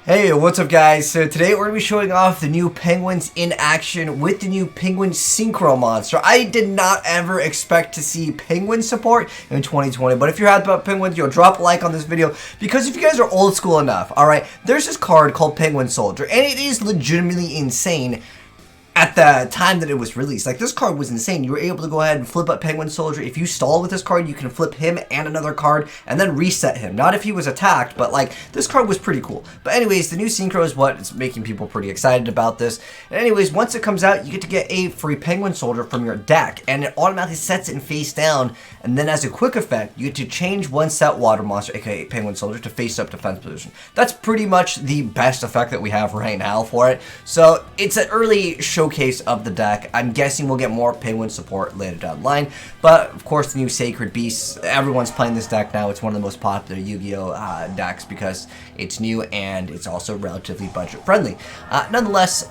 Hey, what's up guys? So today we're going to be showing off the new penguins in action with the new penguin synchro monster. I did not ever expect to see penguin support in 2020, but if you're happy about penguins, drop a like on this video, because if you guys are old school enough, alright, there's this card called Penguin Soldier, and it is legitimately insane. At the time that it was released, like, this card was insane. You were able to go ahead and flip up Penguin Soldier. If you stall with this card, you can flip him and another card and then reset him. Not if he was attacked, but like, this card was pretty cool. But anyways, the new Synchro is what is making people pretty excited about this. And anyways, once it comes out, you get to get a free Penguin Soldier from your deck, and it automatically sets it in face down. And then as a quick effect, you get to change one set water monster, aka Penguin Soldier, to face up defense position. That's pretty much the best effect that we have right now for it. So it's an early showcase of the deck. I'm guessing we'll get more penguin support later down the line, but of course the new Sacred Beasts, everyone's playing this deck now. It's one of the most popular Yu-Gi-Oh decks because it's new and it's also relatively budget friendly. Nonetheless,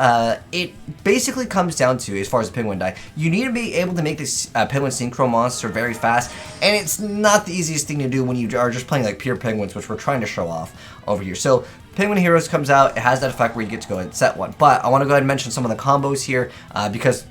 it basically comes down to, as far as the penguin deck, you need to be able to make this penguin synchro monster very fast, and it's not the easiest thing to do when you are just playing like pure penguins, which we're trying to show off over here. So Penguin Heroes comes out, it has that effect where you get to go ahead and set one. But I want to go ahead and mention some of the combos here, because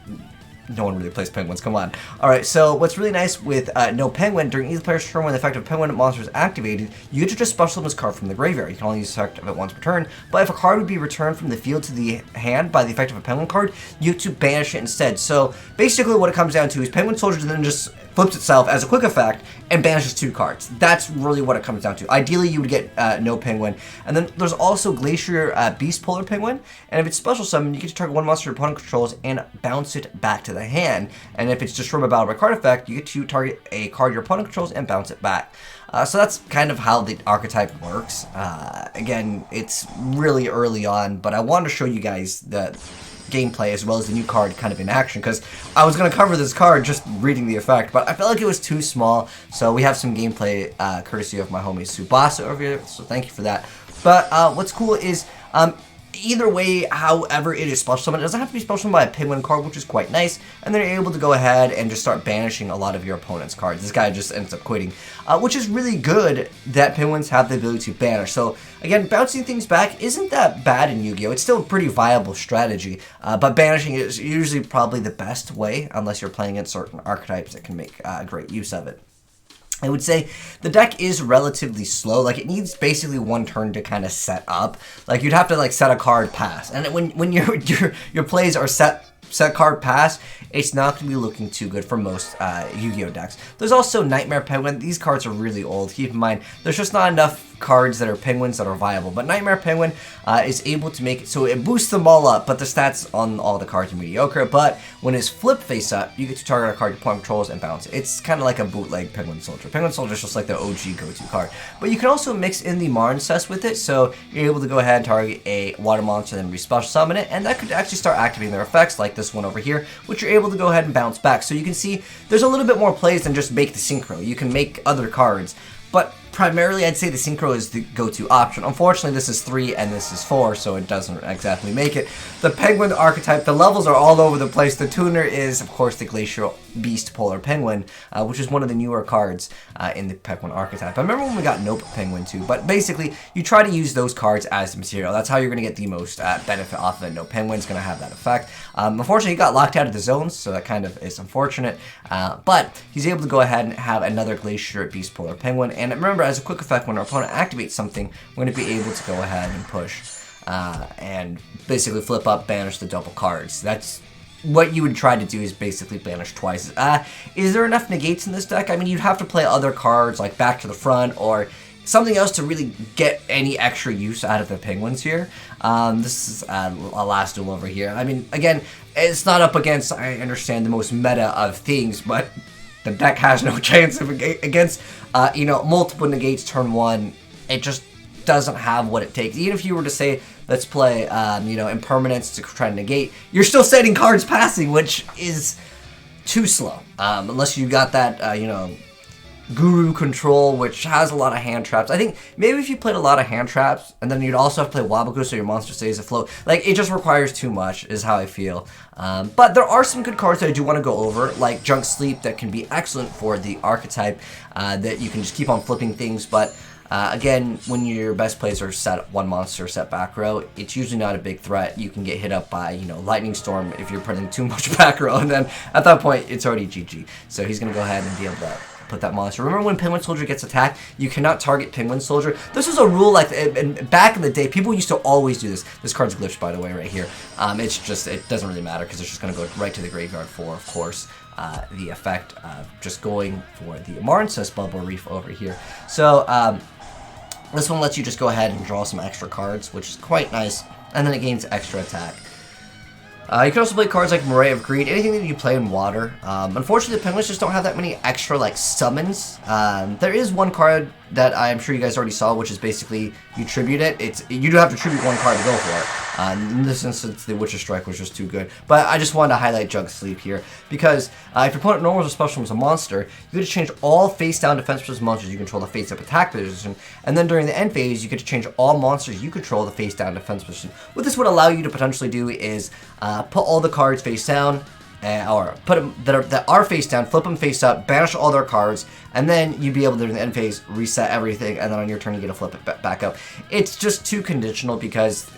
no one really plays penguins, come on. Alright, so what's really nice with no penguin, during either player's turn when the effect of penguin monster is activated, you get to just special summon this card from the graveyard. You can only use the effect of it once per turn, but if a card would be returned from the field to the hand by the effect of a penguin card, you get to banish it instead. So basically what it comes down to is Penguin Soldier then just flips itself as a quick effect and banishes 2 cards. That's really what it comes down to. Ideally, you would get no penguin. And then there's also Glacier Beast Polar Penguin, and if it's special summon, you get to target one monster your opponent controls and bounce it back to the hand. And if it's destroyed by battle by card effect, you get to target a card your opponent controls and bounce it back. So that's kind of how the archetype works. Again, it's really early on, but I wanted to show you guys the gameplay as well as the new card kind of in action, because I was going to cover this card just reading the effect, but I felt like it was too small. So we have some gameplay courtesy of my homie Subasa over here, so thank you for that. But what's cool is either way, however it is special summoned, it doesn't have to be special summoned by a penguin card, which is quite nice, and then you're able to go ahead and just start banishing a lot of your opponent's cards. This guy just ends up quitting, which is really good that penguins have the ability to banish. So again, bouncing things back isn't that bad in Yu-Gi-Oh! It's still a pretty viable strategy, but banishing is usually probably the best way, unless you're playing against certain archetypes that can make great use of it. I would say the deck is relatively slow. Like, it needs basically one turn to kind of set up. Like, you'd have to like set a card pass, and when your plays are set card pass, it's not going to be looking too good for most Yu-Gi-Oh decks. There's also Nightmare Penguin. These cards are really old. Keep in mind, there's just not enough cards that are penguins that are viable. But Nightmare Penguin is able to make it so it boosts them all up, but the stats on all the cards are mediocre. But when it's flip face up, you get to target a card your opponent controls and bounce it. It's kind of like a bootleg Penguin Soldier. Penguin Soldier is just like the OG go-to card. But you can also mix in the Marncest with it, so you're able to go ahead and target a water monster and then re-special summon it, and that could actually start activating their effects, like this one over here, which you're able to go ahead and bounce back. So you can see there's a little bit more plays than just make the Synchro. You can make other cards, but primarily I'd say the Synchro is the go-to option. Unfortunately, this is 3 and this is 4, so it doesn't exactly make it. The Penguin archetype, the levels are all over the place. The tuner is, of course, the Glacier Beast Polar Penguin, which is one of the newer cards in the Penguin archetype. I remember when we got Nope Penguin too, but basically, you try to use those cards as the material. That's how you're going to get the most benefit off of it. Nope Penguin's going to have that effect. Unfortunately, he got locked out of the zones, so that kind of is unfortunate. But he's able to go ahead and have another Glacier Beast Polar Penguin, and remember, as a quick effect, when our opponent activates something, we're going to be able to go ahead and push and basically flip up, banish the double cards. That's what you would try to do, is basically banish twice. Is there enough negates in this deck? I mean, you'd have to play other cards like Back to the Front or something else to really get any extra use out of the penguins here. This is a last duel over here. I mean, again, it's not up against, I understand, the most meta of things, but the deck has no chance of against multiple negates turn 1. It just doesn't have what it takes. Even if you were to say, let's play impermanence to try to negate, you're still setting cards passing, which is too slow. Unless you got that Guru Control, which has a lot of hand traps. I think maybe if you played a lot of hand traps, and then you'd also have to play Wabaku so your monster stays afloat. Like, it just requires too much, is how I feel. But there are some good cards that I do want to go over, like Junk Sleep, that can be excellent for the archetype, that you can just keep on flipping things. But Again, when your best plays are set one monster set back row, it's usually not a big threat. You can get hit up by, you know, Lightning Storm if you're putting too much back row, and then at that point, it's already GG. So he's going to go ahead and be able to put that monster. Remember when Penguin Soldier gets attacked, you cannot target Penguin Soldier. This was a rule like back in the day. People used to always do this. This card's glitched, by the way, right here. It's just, it doesn't really matter because it's just going to go right to the graveyard for, of course, the effect of just going for the Marnsus Bubble Reef over here. So this one lets you just go ahead and draw some extra cards, which is quite nice, and then it gains extra attack. You can also play cards like Moray of Greed, anything that you play in water. Unfortunately, the Penguins just don't have that many extra, like, summons. There is one card that I'm sure you guys already saw, which is basically you tribute it. You do have to tribute one card to go for it. In this instance, the Witcher Strike was just too good. But I just wanted to highlight Jug Sleep here, because if your opponent normals or special as a monster, you get to change all face-down defense position monsters you control the face-up attack position, and then during the end phase, you get to change all monsters you control the face-down defense position. What this would allow you to potentially do is put all the cards face down, or put them that are face down, flip them face up, banish all their cards, and then you'd be able to, in the end phase, reset everything, and then on your turn you get to flip it back up. It's just too conditional because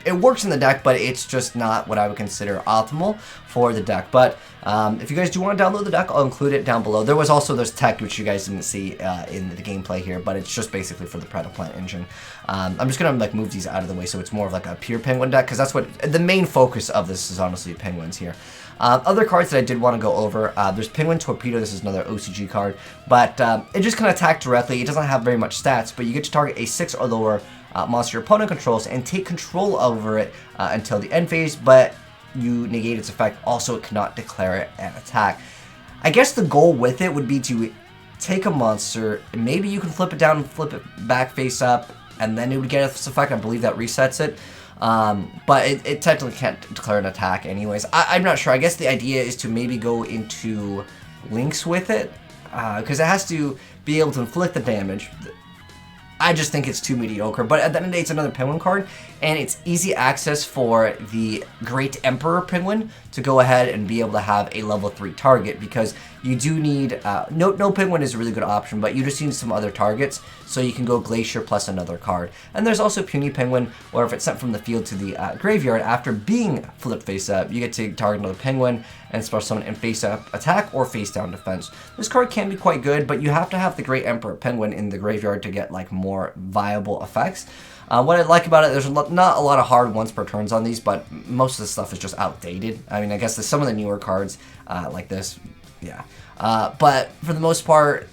it works in the deck, but it's just not what I would consider optimal for the deck. But if you guys do want to download the deck, I'll include it down below. There was also this tech, which you guys didn't see in the gameplay here, but it's just basically for the Predaplant engine. I'm just going to like move these out of the way so it's more of like a pure Penguin deck, because that's what the main focus of this is, honestly, Penguins here. Other cards that I did want to go over, there's Penguin Torpedo. This is another OCG card, but it just can attack directly. It doesn't have very much stats, but you get to target a 6 or lower monster your opponent controls and take control over it until the end phase, but you negate its effect. Also, it cannot declare it an attack. I guess the goal with it would be to take a monster, maybe you can flip it down and flip it back face up, and then it would get its effect. I believe that resets it. But it technically can't declare an attack anyways. I'm not sure. I guess the idea is to maybe go into links with it, because it has to be able to inflict the damage. I just think it's too mediocre, but at the end of the day, it's another Penguin card, and it's easy access for the Great Emperor Penguin to go ahead and be able to have a level 3 target, because you do need, no Penguin is a really good option, but you just need some other targets, so you can go Glacier plus another card. And there's also Puny Penguin, where if it's sent from the field to the graveyard after being flipped face up, you get to target another Penguin and special summon and face up attack or face down defense. This card can be quite good, but you have to have the Great Emperor Penguin in the graveyard to get like more viable effects. What I like about it, there's not a lot of hard once per turns on these, but most of the stuff is just outdated. I mean, I guess there's some of the newer cards like this, yeah. But for the most part,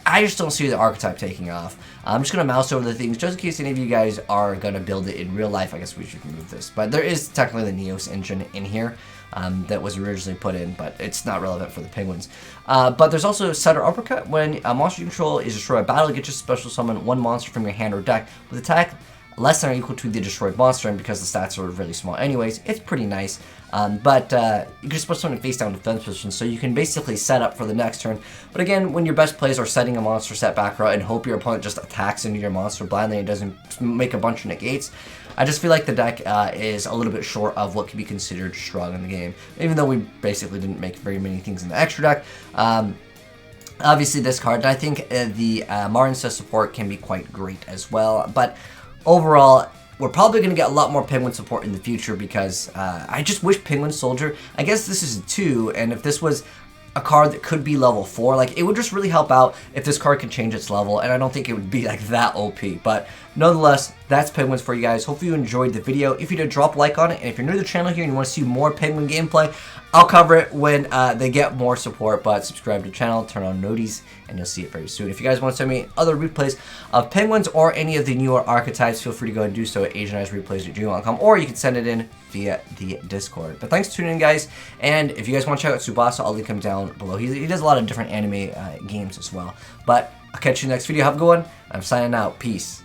I just don't see the archetype taking off. I'm just going to mouse over the things just in case any of you guys are going to build it in real life. I guess we should remove this. But there is technically the Neos engine in here that was originally put in, but it's not relevant for the Penguins. But there's also Setter Uppercut. When a monster you control is destroyed by battle, you get to special summon one monster from your hand or deck with attack less than or equal to the destroyed monster, and because the stats are really small anyways, it's pretty nice. But you can just put someone in face down defense position, so you can basically set up for the next turn. But again, when your best plays are setting a monster set back row and hope your opponent just attacks into your monster blindly and doesn't make a bunch of negates, I just feel like the deck is a little bit short of what could be considered strong in the game, even though we basically didn't make very many things in the extra deck. Obviously this card, and I think the Marnsus support can be quite great as well, but overall, we're probably going to get a lot more Penguin support in the future, because I just wish Penguin Soldier, I guess this is a 2, and if this was a card that could be level 4, like, it would just really help out if this card can change its level, and I don't think it would be like that OP. But nonetheless, that's Penguins for you guys. Hopefully you enjoyed the video. If you did, drop a like on it, and if you're new to the channel here and you want to see more Penguin gameplay, I'll cover it when they get more support. But subscribe to the channel, turn on noties, and you'll see it very soon. If you guys want to send me other replays of Penguins or any of the newer archetypes, feel free to go and do so at AzneyesReplays@gmail.com, or you can send it in via the Discord. But thanks for tuning in, guys, and if you guys want to check out Tsubasa, I'll link him down below. He does a lot of different anime games as well. But I'll catch you in the next video. Have a good one. I'm signing out. Peace.